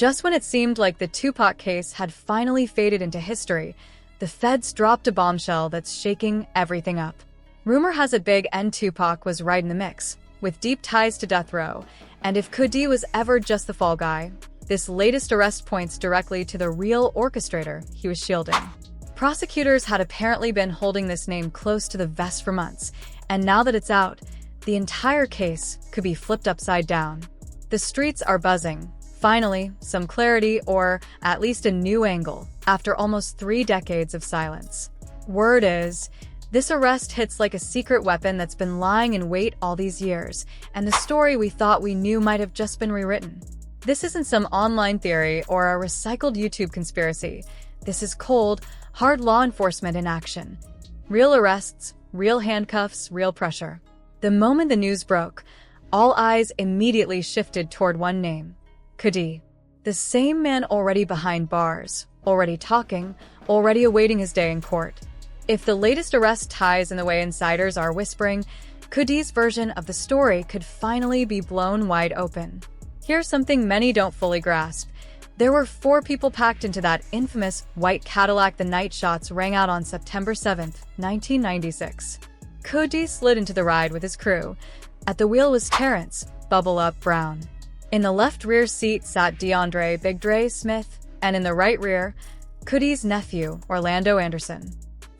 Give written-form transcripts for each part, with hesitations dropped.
Just when it seemed like the Tupac case had finally faded into history, the feds dropped a bombshell that's shaking everything up. Rumor has it Big and Tupac was right in the mix, with deep ties to death row, and if Kudi was ever just the fall guy, this latest arrest points directly to the real orchestrator he was shielding. Prosecutors had apparently been holding this name close to the vest for months, and now that it's out, the entire case could be flipped upside down. The streets are buzzing. Finally, some clarity, or at least a new angle, after almost 3 decades of silence. Word is, this arrest hits like a secret weapon that's been lying in wait all these years, and the story we thought we knew might have just been rewritten. This isn't some online theory or a recycled YouTube conspiracy. This is cold, hard law enforcement in action. Real arrests, real handcuffs, real pressure. The moment the news broke, all eyes immediately shifted toward one name: Kudi. The same man already behind bars, already talking, already awaiting his day in court. If the latest arrest ties in the way insiders are whispering, Kudi's version of the story could finally be blown wide open. Here's something many don't fully grasp. There were 4 people packed into that infamous white Cadillac the night shots rang out on September 7, 1996. Kudi slid into the ride with his crew. At the wheel was Terrence, Bubble Up Brown. In the left rear seat sat DeAndre Big Dre Smith, and in the right rear, Kudi's nephew, Orlando Anderson.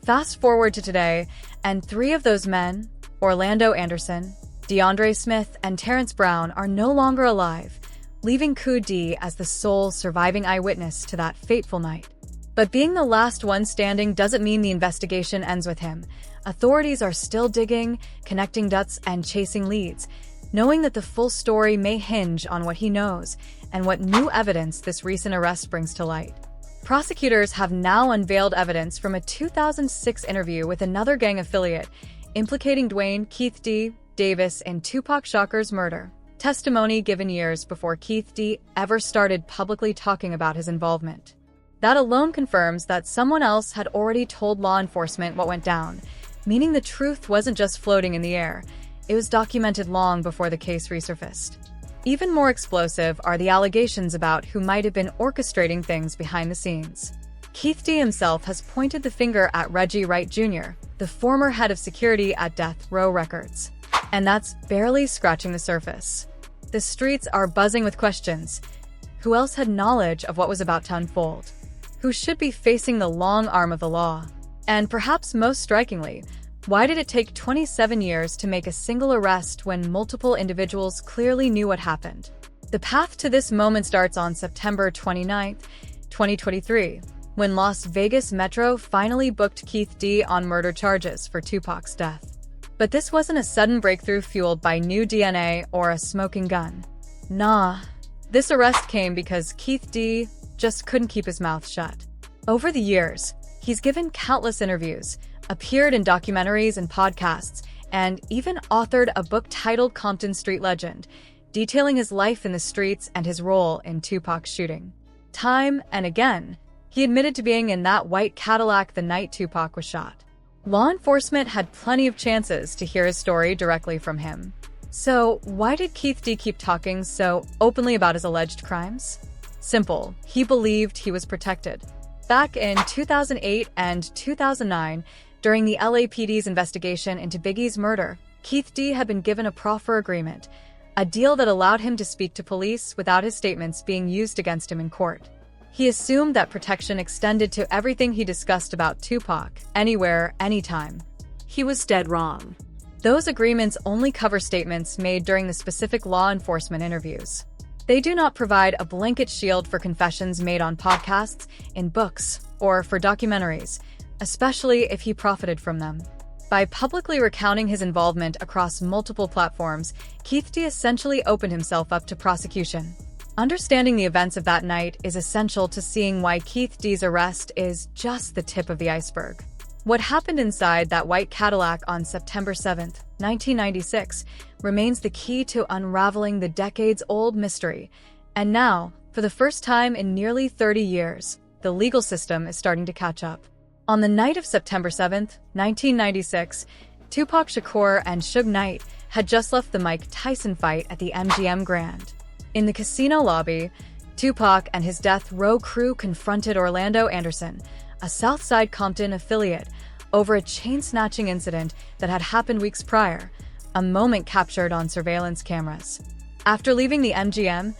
Fast forward to today, and 3 of those men, Orlando Anderson, DeAndre Smith, and Terrence Brown, are no longer alive, leaving Kudi as the sole surviving eyewitness to that fateful night. But being the last one standing doesn't mean the investigation ends with him. Authorities are still digging, connecting dots, and chasing leads, knowing that the full story may hinge on what he knows and what new evidence this recent arrest brings to light. Prosecutors have now unveiled evidence from a 2006 interview with another gang affiliate implicating Dwayne Keith D. Davis in Tupac Shakur's murder. Testimony given years before Keith D. ever started publicly talking about his involvement. That alone confirms that someone else had already told law enforcement what went down, meaning the truth wasn't just floating in the air. It was documented long before the case resurfaced. Even more explosive are the allegations about who might have been orchestrating things behind the scenes. Keith D. himself has pointed the finger at Reggie Wright Jr., the former head of security at Death Row Records. And that's barely scratching the surface. The streets are buzzing with questions. Who else had knowledge of what was about to unfold? Who should be facing the long arm of the law? And perhaps most strikingly, why did it take 27 years to make a single arrest when multiple individuals clearly knew what happened? The path to this moment starts on September 29, 2023, when Las Vegas Metro finally booked Keith D. on murder charges for Tupac's death. But this wasn't a sudden breakthrough fueled by new DNA or a smoking gun. Nah, this arrest came because Keith D. just couldn't keep his mouth shut. Over the years, he's given countless interviews, appeared in documentaries and podcasts, and even authored a book titled Compton Street Legend, detailing his life in the streets and his role in Tupac's shooting. Time and again, he admitted to being in that white Cadillac the night Tupac was shot. Law enforcement had plenty of chances to hear his story directly from him. So, why did Keith D. keep talking so openly about his alleged crimes? Simple, he believed he was protected. Back in 2008 and 2009, during the LAPD's investigation into Biggie's murder, Keith D. had been given a proffer agreement, a deal that allowed him to speak to police without his statements being used against him in court. He assumed that protection extended to everything he discussed about Tupac, anywhere, anytime. He was dead wrong. Those agreements only cover statements made during the specific law enforcement interviews. They do not provide a blanket shield for confessions made on podcasts, in books, or for documentaries, especially if he profited from them. By publicly recounting his involvement across multiple platforms, Keith D. essentially opened himself up to prosecution. Understanding the events of that night is essential to seeing why Keith D.'s arrest is just the tip of the iceberg. What happened inside that white Cadillac on September 7, 1996, remains the key to unraveling the decades-old mystery. And now, for the first time in nearly 30 years, the legal system is starting to catch up. On the night of September 7, 1996, Tupac Shakur and Suge Knight had just left the Mike Tyson fight at the MGM Grand. In the casino lobby, Tupac and his death row crew confronted Orlando Anderson, a Southside Compton affiliate, over a chain-snatching incident that had happened weeks prior, a moment captured on surveillance cameras. After leaving the MGM,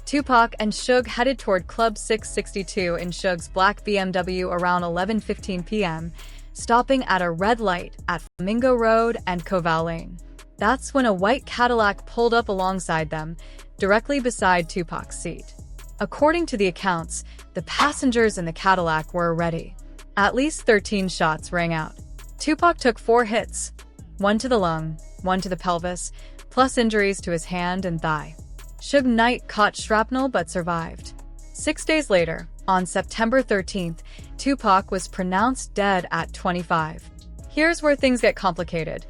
Tupac and Suge headed toward Club 662 in Suge's black BMW around 11:15 p.m., stopping at a red light at Flamingo Road and Koval Lane. That's when a white Cadillac pulled up alongside them, directly beside Tupac's seat. According to the accounts, the passengers in the Cadillac were ready. At least 13 shots rang out. Tupac took 4 hits, 1 to the lung, 1 to the pelvis, plus injuries to his hand and thigh. Suge Knight caught shrapnel but survived. 6 days later, on September 13th, Tupac was pronounced dead at 25. Here's where things get complicated.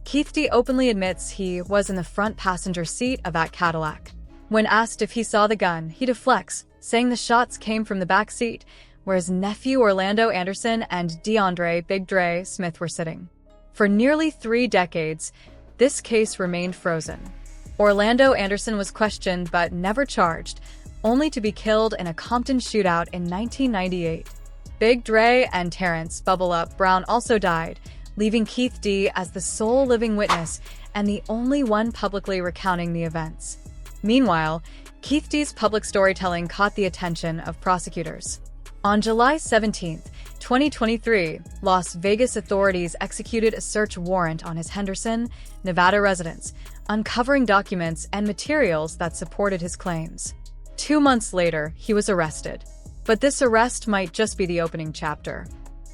Keith D openly admits he was in the front passenger seat of that Cadillac. When asked if he saw the gun, he deflects, saying the shots came from the back seat, where his nephew Orlando Anderson and DeAndre Big Dre Smith were sitting. For nearly 3 decades, this case remained frozen. Orlando Anderson was questioned but never charged, only to be killed in a Compton shootout in 1998. Big Dre and Terrence "Bubble Up" Brown also died, leaving Keith D as the sole living witness and the only one publicly recounting the events. Meanwhile, Keith D's public storytelling caught the attention of prosecutors. On July 17, 2023, Las Vegas authorities executed a search warrant on his Henderson, Nevada residence, uncovering documents and materials that supported his claims. 2 months later, he was arrested. But this arrest might just be the opening chapter.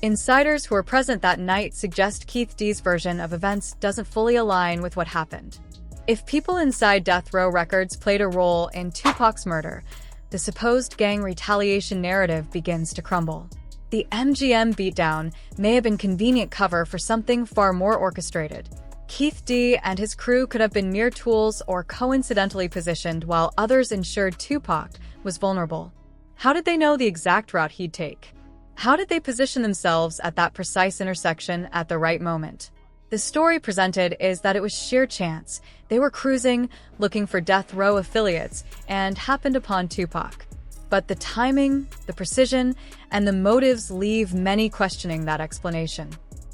Insiders who were present that night suggest Keith D's version of events doesn't fully align with what happened. If people inside Death Row Records played a role in Tupac's murder, the supposed gang retaliation narrative begins to crumble. The MGM beatdown may have been convenient cover for something far more orchestrated. Keith D and his crew could have been mere tools or coincidentally positioned while others ensured Tupac was vulnerable. How did they know the exact route he'd take? How did they position themselves at that precise intersection at the right moment? The story presented is that it was sheer chance. They were cruising, looking for Death Row affiliates, and happened upon Tupac. But the timing, the precision, and the motives leave many questioning that explanation.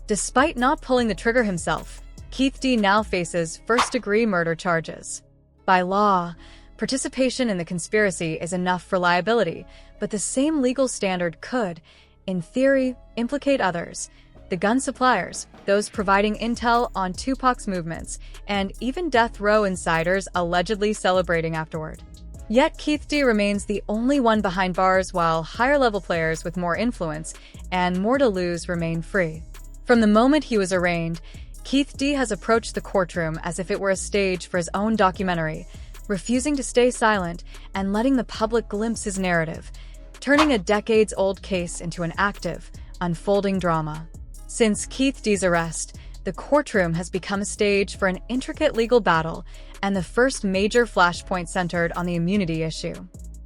Despite not pulling the trigger himself, Keith D now faces first-degree murder charges. By law, participation in the conspiracy is enough for liability, but the same legal standard could, in theory, implicate others: the gun suppliers, those providing intel on Tupac's movements, and even Death Row insiders allegedly celebrating afterward. Yet Keith D remains the only one behind bars, while higher-level players with more influence and more to lose remain free. From the moment he was arraigned, Keith D has approached the courtroom as if it were a stage for his own documentary, refusing to stay silent and letting the public glimpse his narrative, turning a decades-old case into an active, unfolding drama. Since Keith D's arrest, the courtroom has become a stage for an intricate legal battle and the first major flashpoint centered on the immunity issue.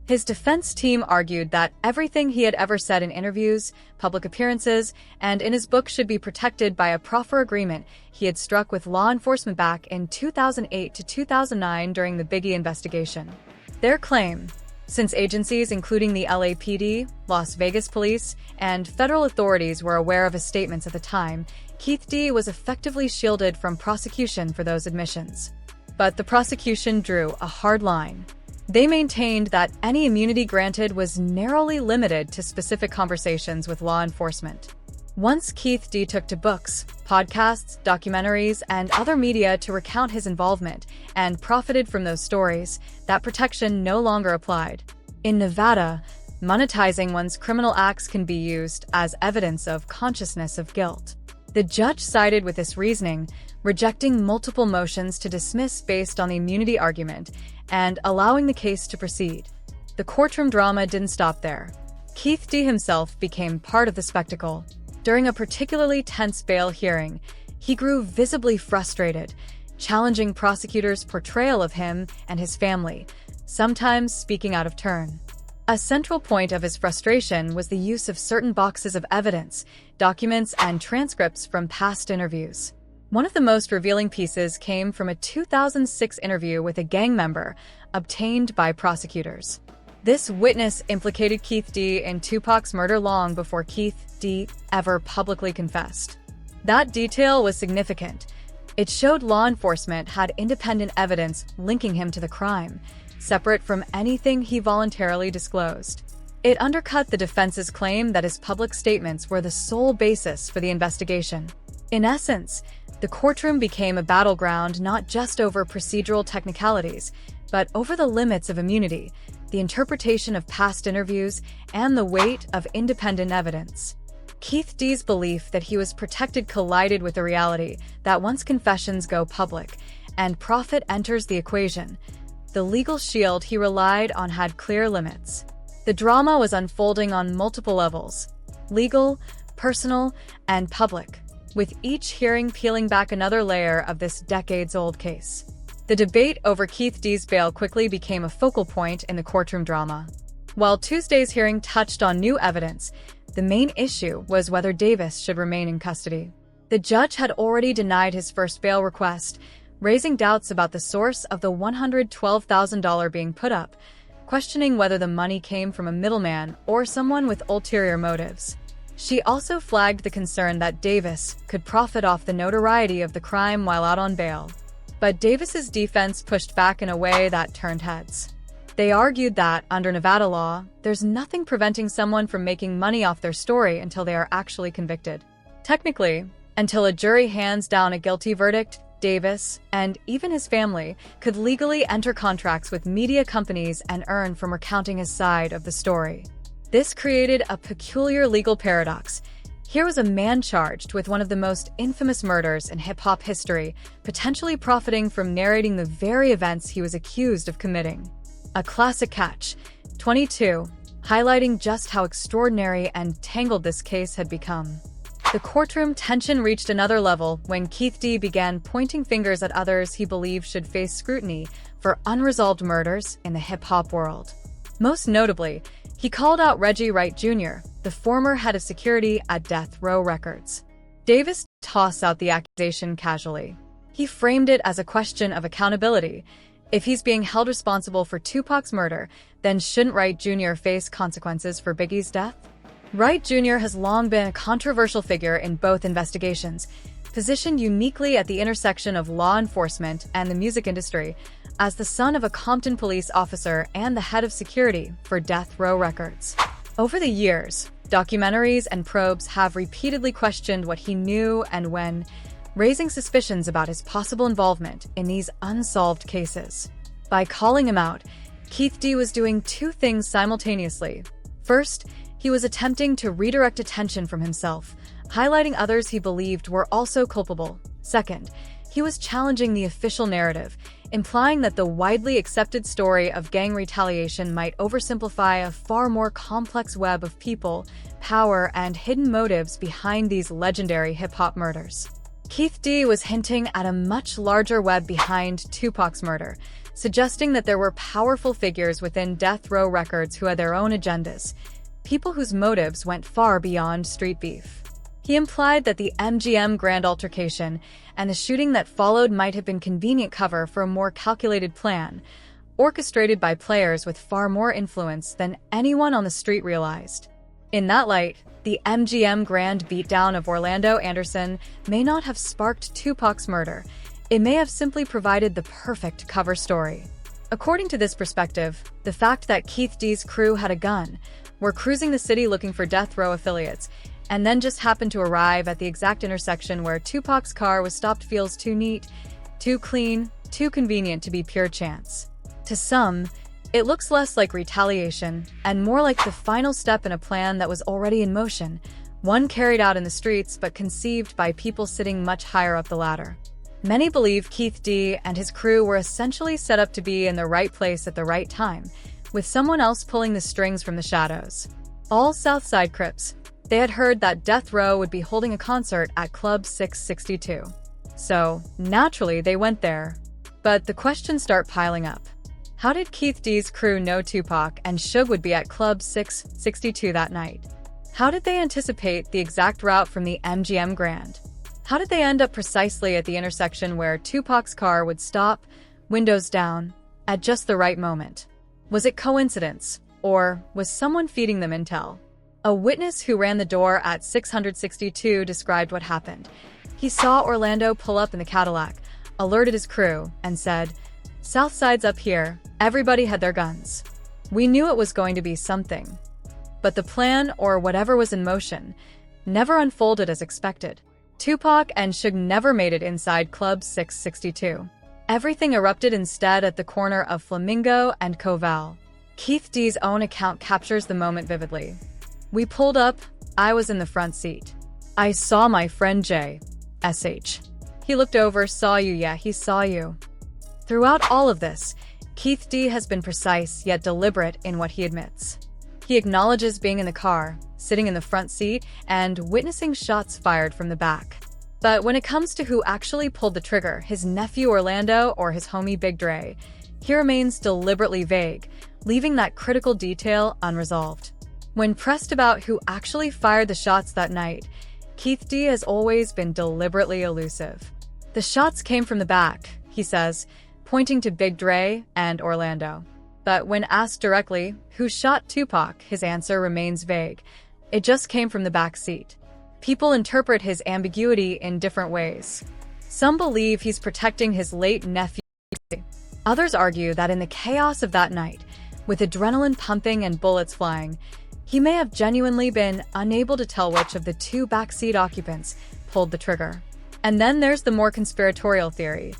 His defense team argued that everything he had ever said in interviews, public appearances, and in his book should be protected by a proffer agreement he had struck with law enforcement back in 2008 to 2009 during the Biggie investigation. Their claim: since agencies including the LAPD, Las Vegas Police, and federal authorities were aware of his statements at the time, Keith D was effectively shielded from prosecution for those admissions. But the prosecution drew a hard line. They maintained that any immunity granted was narrowly limited to specific conversations with law enforcement. Once Keith D took to books, podcasts, documentaries, and other media to recount his involvement and profited from those stories, that protection no longer applied. In Nevada, monetizing one's criminal acts can be used as evidence of consciousness of guilt. The judge sided with this reasoning, rejecting multiple motions to dismiss based on the immunity argument and allowing the case to proceed. The courtroom drama didn't stop there. Keith D himself became part of the spectacle. During a particularly tense bail hearing, he grew visibly frustrated, challenging prosecutors' portrayal of him and his family, sometimes speaking out of turn. A central point of his frustration was the use of certain boxes of evidence, documents, and transcripts from past interviews. One of the most revealing pieces came from a 2006 interview with a gang member, obtained by prosecutors. This witness implicated Keith D in Tupac's murder long before Keith D ever publicly confessed. That detail was significant. It showed law enforcement had independent evidence linking him to the crime, separate from anything he voluntarily disclosed. It undercut the defense's claim that his public statements were the sole basis for the investigation. In essence, the courtroom became a battleground not just over procedural technicalities, but over the limits of immunity, the interpretation of past interviews, and the weight of independent evidence. Keith D's belief that he was protected collided with the reality that once confessions go public and profit enters the equation, the legal shield he relied on had clear limits. The drama was unfolding on multiple levels: legal, personal, and public, with each hearing peeling back another layer of this decades-old case. The debate over Keith D's bail quickly became a focal point in the courtroom drama. While Tuesday's hearing touched on new evidence, the main issue was whether Davis should remain in custody. The judge had already denied his first bail request, raising doubts about the source of the $112,000 being put up, questioning whether the money came from a middleman or someone with ulterior motives. She also flagged the concern that Davis could profit off the notoriety of the crime while out on bail. But Davis's defense pushed back in a way that turned heads. They argued that, under Nevada law, there's nothing preventing someone from making money off their story until they are actually convicted. Technically, until a jury hands down a guilty verdict, Davis, and even his family, could legally enter contracts with media companies and earn from recounting his side of the story. This created a peculiar legal paradox. Here was a man charged with one of the most infamous murders in hip-hop history, potentially profiting from narrating the very events he was accused of committing. A classic catch-22, highlighting just how extraordinary and tangled this case had become. The courtroom tension reached another level when Keith D began pointing fingers at others he believed should face scrutiny for unresolved murders in the hip-hop world. Most notably, he called out Reggie Wright Jr., the former head of security at Death Row Records. Davis tossed out the accusation casually. He framed it as a question of accountability. If he's being held responsible for Tupac's murder, then shouldn't Wright Jr. face consequences for Biggie's death? Wright Jr. has long been a controversial figure in both investigations, positioned uniquely at the intersection of law enforcement and the music industry, as the son of a Compton police officer and the head of security for Death Row Records. Over the years, documentaries and probes have repeatedly questioned what he knew and when, raising suspicions about his possible involvement in these unsolved cases. By calling him out, Keith D was doing two things simultaneously. First, he was attempting to redirect attention from himself, highlighting others he believed were also culpable. Second, he was challenging the official narrative, implying that the widely accepted story of gang retaliation might oversimplify a far more complex web of people, power, and hidden motives behind these legendary hip-hop murders. Keith D was hinting at a much larger web behind Tupac's murder, suggesting that there were powerful figures within Death Row Records who had their own agendas, people whose motives went far beyond street beef. He implied that the MGM Grand altercation and the shooting that followed might have been convenient cover for a more calculated plan, orchestrated by players with far more influence than anyone on the street realized. In that light, the MGM Grand beatdown of Orlando Anderson may not have sparked Tupac's murder. It may have simply provided the perfect cover story. According to this perspective, the fact that Keith D's crew had a gun, were cruising the city looking for Death Row affiliates, and then just happened to arrive at the exact intersection where Tupac's car was stopped feels too neat, too clean, too convenient to be pure chance. To some, it looks less like retaliation and more like the final step in a plan that was already in motion, one carried out in the streets but conceived by people sitting much higher up the ladder. Many believe Keith D and his crew were essentially set up to be in the right place at the right time, with someone else pulling the strings from the shadows. All Southside Crips. They had heard that Death Row would be holding a concert at Club 662. So, naturally, they went there. But the questions start piling up. How did Keith D's crew know Tupac and Suge would be at Club 662 that night? How did they anticipate the exact route from the MGM Grand? How did they end up precisely at the intersection where Tupac's car would stop, windows down, at just the right moment? Was it coincidence, Or was someone feeding them intel? A witness who ran the door at 662 described what happened. He saw Orlando pull up in the Cadillac, alerted his crew, and said, "Southside's up here. Everybody had their guns." We knew it was going to be something. But the plan, or whatever was in motion, never unfolded as expected. Tupac and Suge never made it inside Club 662. Everything erupted instead at the corner of Flamingo and Koval. Keith D's own account captures the moment vividly. "We pulled up, I was in the front seat. I saw my friend Jay. SH. He looked over, saw you, yeah, he saw you." Throughout all of this, Keith D has been precise yet deliberate in what he admits. He acknowledges being in the car, sitting in the front seat, and witnessing shots fired from the back. But when it comes to who actually pulled the trigger, his nephew Orlando or his homie Big Dre, he remains deliberately vague, leaving that critical detail unresolved. When pressed about who actually fired the shots that night, Keith D has always been deliberately elusive. "The shots came from the back," he says, pointing to Big Dre and Orlando. But when asked directly who shot Tupac, his answer remains vague. It just came from the back seat. People interpret his ambiguity in different ways. Some believe he's protecting his late nephew. Others argue that in the chaos of that night, with adrenaline pumping and bullets flying, he may have genuinely been unable to tell which of the two backseat occupants pulled the trigger. And then there's the more conspiratorial theory.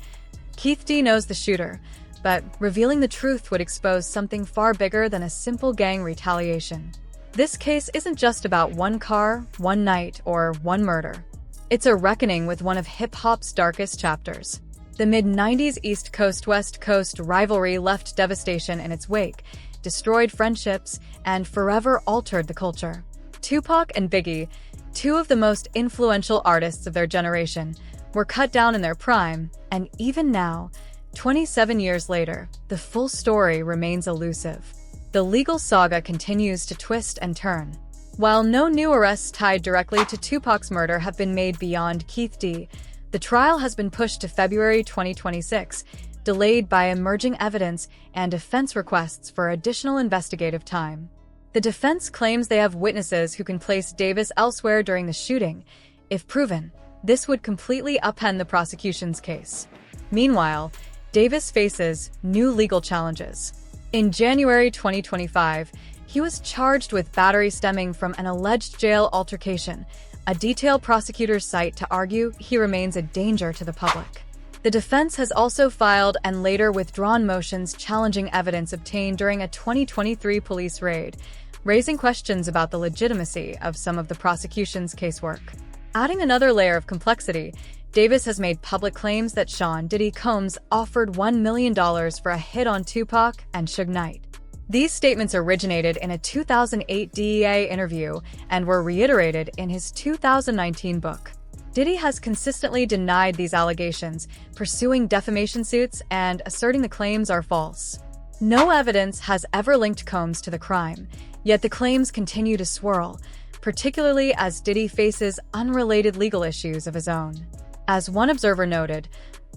Keith D knows the shooter, but revealing the truth would expose something far bigger than a simple gang retaliation. This case isn't just about one car, one night, or one murder. It's a reckoning with one of hip-hop's darkest chapters. The mid-90s East Coast-West Coast rivalry left devastation in its wake, destroyed friendships, and forever altered the culture. Tupac and Biggie, two of the most influential artists of their generation, were cut down in their prime, and even now, 27 years later, the full story remains elusive. The legal saga continues to twist and turn. While no new arrests tied directly to Tupac's murder have been made beyond Keith D, the trial has been pushed to February 2026, delayed by emerging evidence and defense requests for additional investigative time. The defense claims they have witnesses who can place Davis elsewhere during the shooting. If proven, this would completely upend the prosecution's case. Meanwhile, Davis faces new legal challenges. In January 2025, he was charged with battery stemming from an alleged jail altercation, a detail prosecutors cite to argue he remains a danger to the public. The defense has also filed and later withdrawn motions challenging evidence obtained during a 2023 police raid, raising questions about the legitimacy of some of the prosecution's casework. Adding another layer of complexity, Davis has made public claims that Sean Diddy Combs offered $1 million for a hit on Tupac and Suge Knight. These statements originated in a 2008 DEA interview and were reiterated in his 2019 book. Diddy has consistently denied these allegations, pursuing defamation suits and asserting the claims are false. No evidence has ever linked Combs to the crime, yet the claims continue to swirl, particularly as Diddy faces unrelated legal issues of his own. As one observer noted,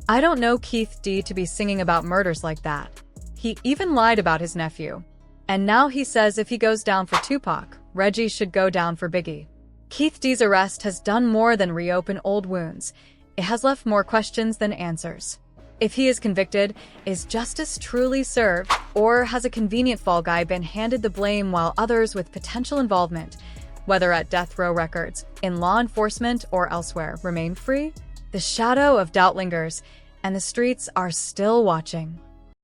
"I don't know Keith D to be singing about murders like that. He even lied about his nephew. And now he says if he goes down for Tupac, Reggie should go down for Biggie." Keith D's arrest has done more than reopen old wounds. It has left more questions than answers. If he is convicted, is justice truly served, or has a convenient fall guy been handed the blame while others with potential involvement, whether at death row records, in law enforcement, or elsewhere, remain free? The shadow of doubt lingers, and the streets are still watching.